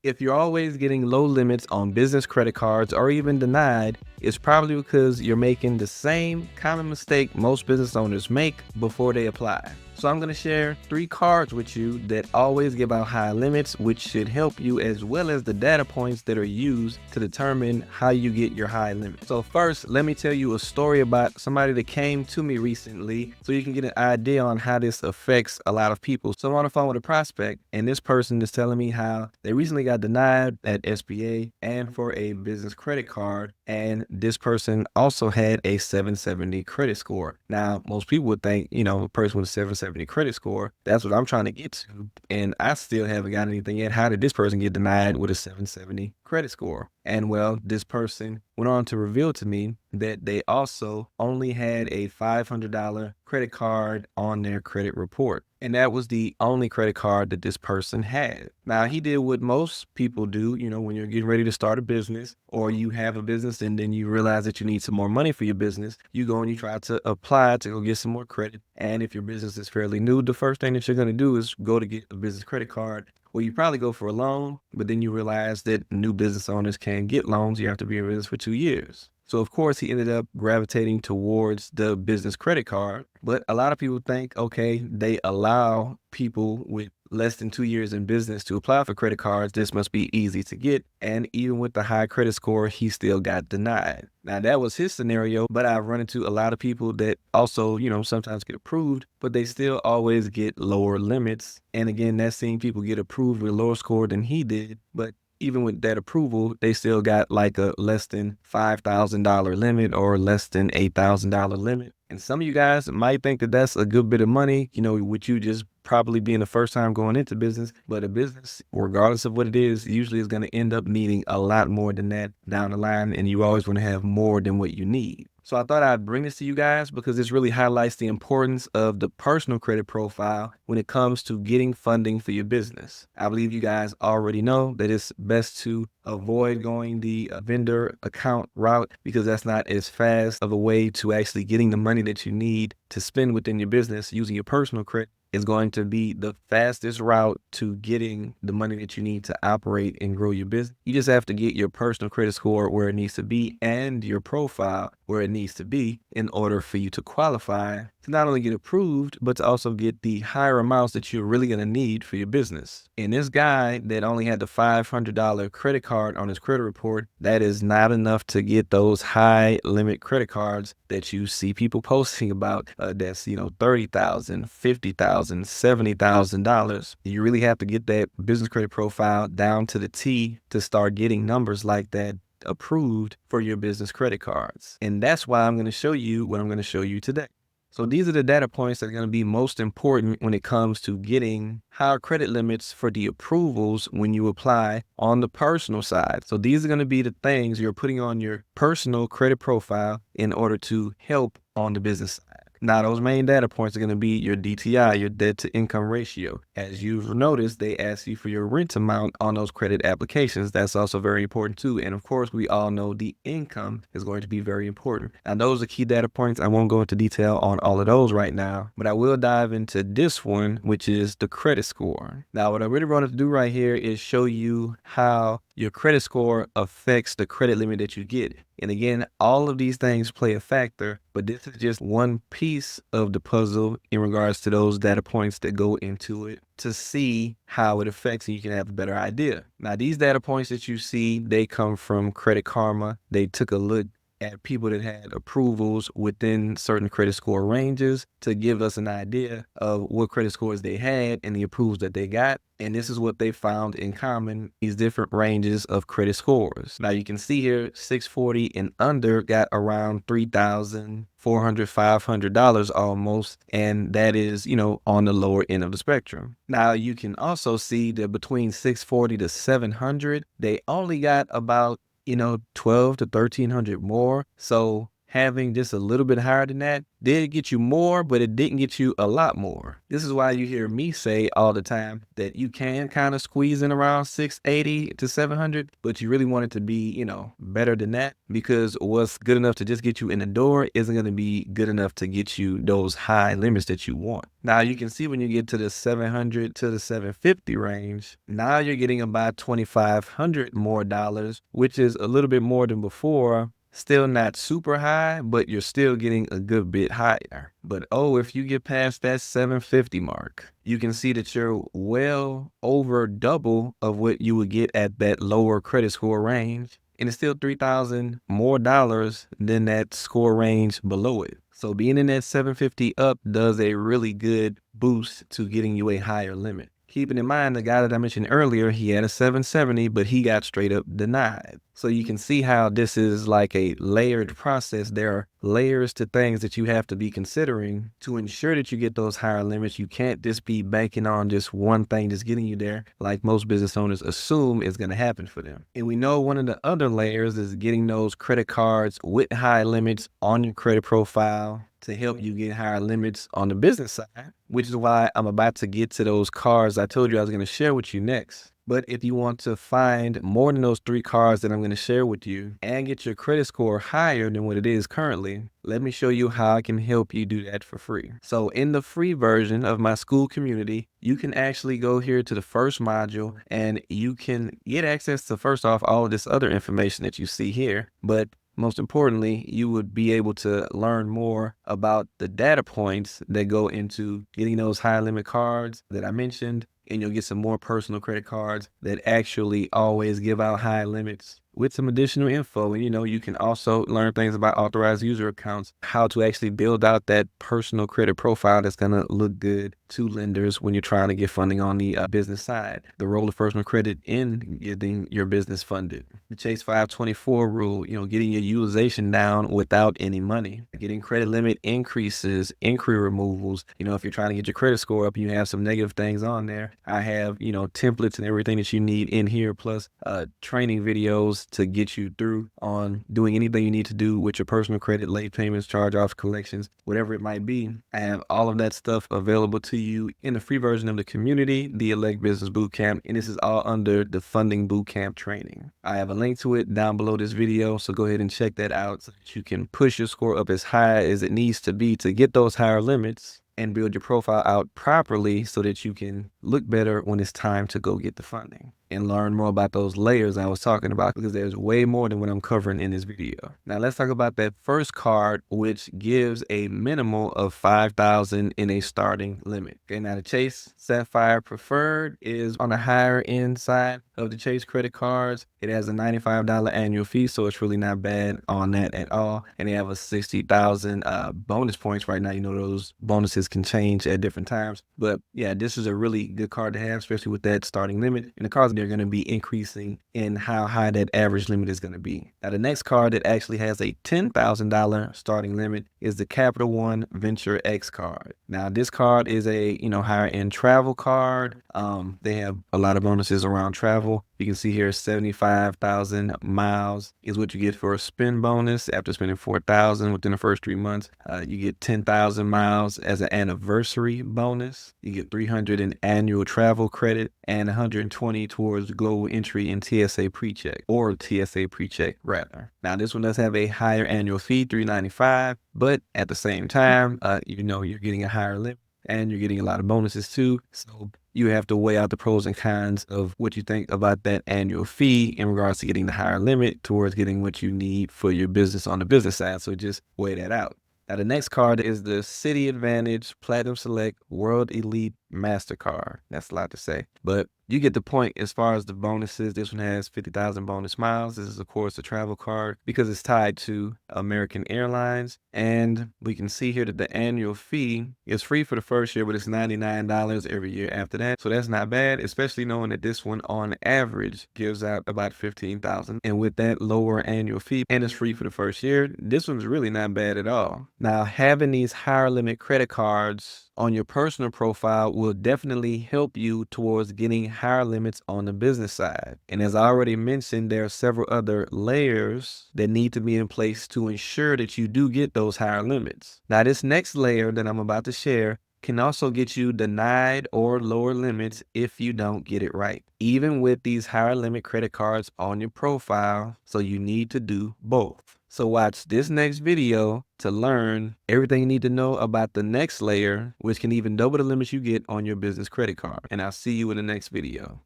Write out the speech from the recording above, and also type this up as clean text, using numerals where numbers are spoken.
If you're always getting low limits on business credit cards or even denied, it's probably because you're making the same common mistake most business owners make before they apply. So I'm going to share 3 cards with you that always give out high limits, which should help you, as well as the data points that are used to determine how you get your high limit. So first, let me tell you a story about somebody that came to me recently so you can get an idea on how this affects a lot of people. So I'm on the phone with a prospect, and this person is telling me how they recently got denied at SBA and for a business credit card, and this person also had a 770 credit score. Now, most people would think, a person with a 770 credit score, that's what I'm trying to get to, and I still haven't got anything yet. How did this person get denied with a 770 credit score? And well, this person went on to reveal to me that they also only had a $500 credit card on their credit report. And that was the only credit card that this person had. Now, he did what most people do, when you're getting ready to start a business or you have a business and then you realize that you need some more money for your business. You go and you try to apply to go get some more credit. And if your business is fairly new, the first thing that you're going to do is go to get a business credit card. Well, you probably go for a loan, but then you realize that new business owners can't get loans. You have to be in business for 2 years. So, of course, he ended up gravitating towards the business credit card. But a lot of people think, okay, they allow people with less than 2 years in business to apply for credit cards. This must be easy to get. And even with the high credit score, he still got denied. Now, that was his scenario, but I've run into a lot of people that also, sometimes get approved, but they still always get lower limits. And again, that's seeing people get approved with a lower score than he did. But even with that approval, they still got like a less than $5,000 limit or less than $8,000 limit. And some of you guys might think that that's a good bit of money, with you just probably being the first time going into business. But a business, regardless of what it is, usually is going to end up needing a lot more than that down the line. And you always want to have more than what you need. So I thought I'd bring this to you guys because this really highlights the importance of the personal credit profile when it comes to getting funding for your business. I believe you guys already know that it's best to avoid going the vendor account route because that's not as fast of a way to actually getting the money that you need to spend within your business. Using your personal credit is going to be the fastest route to getting the money that you need to operate and grow your business. You just have to get your personal credit score where it needs to be and your profile where it needs to be in order for you to qualify to not only get approved, but to also get the higher amounts that you're really going to need for your business. And this guy that only had the $500 credit card on his credit report, that is not enough to get those high limit credit cards that you see people posting about. That's, $30,000, $50,000, $70,000. You really have to get that business credit profile down to the T to start getting numbers like that approved for your business credit cards. And that's why I'm going to show you what I'm going to show you today. So these are the data points that are going to be most important when it comes to getting higher credit limits for the approvals when you apply on the personal side. So these are going to be the things you're putting on your personal credit profile in order to help on the business side. Now, those main data points are going to be your DTI, your debt to income ratio. As you've noticed, they ask you for your rent amount on those credit applications. That's also very important too. And of course, we all know the income is going to be very important. Now, those are key data points. I won't go into detail on all of those right now, but I will dive into this one, which is the credit score. Now, what I really wanted to do right here is show you how your credit score affects the credit limit that you get. And again, all of these things play a factor, but this is just one piece of the puzzle in regards to those data points that go into it to see how it affects, and you can have a better idea. Now, these data points that you see, they come from Credit Karma. They took a look at people that had approvals within certain credit score ranges to give us an idea of what credit scores they had and the approvals that they got. And this is what they found in common, these different ranges of credit scores. Now you can see here, 640 and under got around $3,400, $500 almost. And that is, on the lower end of the spectrum. Now you can also see that between 640 to 700, they only got about 12 to 1300 more. So having just a little bit higher than that did get you more, but it didn't get you a lot more. This is why you hear me say all the time that you can kind of squeeze in around 680 to 700, but you really want it to be, better than that, because what's good enough to just get you in the door isn't going to be good enough to get you those high limits that you want. Now you can see when you get to the 700 to the 750 range, now you're getting about 2,500 more dollars, which is a little bit more than before. Still not super high, but you're still getting a good bit higher. But if you get past that 750 mark, you can see that you're well over double of what you would get at that lower credit score range. And it's still $3,000 more dollars than that score range below it. So being in that 750 up does a really good boost to getting you a higher limit. Keeping in mind, the guy that I mentioned earlier, he had a 770, but he got straight up denied. So you can see how this is like a layered process. There are layers to things that you have to be considering to ensure that you get those higher limits. You can't just be banking on just one thing just getting you there, like most business owners assume is going to happen for them. And we know one of the other layers is getting those credit cards with high limits on your credit profile to help you get higher limits on the business side, which is why I'm about to get to those cards I told you I was going to share with you next. But if you want to find more than those 3 cards that I'm going to share with you and get your credit score higher than what it is currently, let me show you how I can help you do that for free. So in the free version of my school community, you can actually go here to the first module and you can get access to, first off, all of this other information that you see here. But most importantly, you would be able to learn more about the data points that go into getting those high limit cards that I mentioned, and you'll get some more personal credit cards that actually always give out high limits with some additional info. And you can also learn things about authorized user accounts, how to actually build out that personal credit profile that's going to look good to lenders when you're trying to get funding on the business side, the role of personal credit in getting your business funded, the Chase 524 rule, getting your utilization down without any money, getting credit limit increases, inquiry removals. If you're trying to get your credit score up and you have some negative things on there, I have, templates and everything that you need in here, plus training videos to get you through on doing anything you need to do with your personal credit, late payments, charge-offs, collections, whatever it might be. I have all of that stuff available to you in the free version of the community, the Elect Business Bootcamp, and this is all under the Funding Bootcamp training. I have a link to it down below this video, so go ahead and check that out so that you can push your score up as high as it needs to be to get those higher limits and build your profile out properly so that you can look better when it's time to go get the funding and learn more about those layers I was talking about, because there's way more than what I'm covering in this video. Now let's talk about that first card, which gives a minimal of $5,000 in a starting limit. Okay, now the Chase Sapphire Preferred is on the higher end side of the Chase credit cards. It has a $95 annual fee, so it's really not bad on that at all. And they have a 60,000 bonus points right now. Those bonuses can change at different times, but yeah, this is a really good card to have, especially with that starting limit. And the cards, they're going to be increasing in how high that average limit is going to be. Now, the next card that actually has a $10,000 starting limit is the Capital One Venture X card. Now, this card is a, higher end travel card. They have a lot of bonuses around travel. You can see here 75,000 miles is what you get for a spend bonus. After spending 4,000 within the first 3 months, you get 10,000 miles as an anniversary bonus. You get 300 in annual travel credit and 120 towards global entry in TSA PreCheck, or TSA PreCheck rather. Now, this one does have a higher annual fee, $395, but at the same time, you're getting a higher limit and you're getting a lot of bonuses too. So you have to weigh out the pros and cons of what you think about that annual fee in regards to getting the higher limit towards getting what you need for your business on the business side. So just weigh that out. Now, the next card is the Citi Advantage Platinum Select World Elite MasterCard. That's a lot to say, but you get the point as far as the bonuses. This one has 50,000 bonus miles. This is, of course, a travel card because it's tied to American Airlines. And we can see here that the annual fee is free for the first year, but it's $99 every year after that. So that's not bad, especially knowing that this one on average gives out about 15,000. And with that lower annual fee, and it's free for the first year, this one's really not bad at all. Now, having these higher limit credit cards on your personal profile will definitely help you towards getting higher limits on the business side. And as I already mentioned, there are several other layers that need to be in place to ensure that you do get those higher limits. Now, this next layer that I'm about to share can also get you denied or lower limits if you don't get it right, even with these higher limit credit cards on your profile. So you need to do both. So watch this next video to learn everything you need to know about the next layer, which can even double the limits you get on your business credit card. And I'll see you in the next video.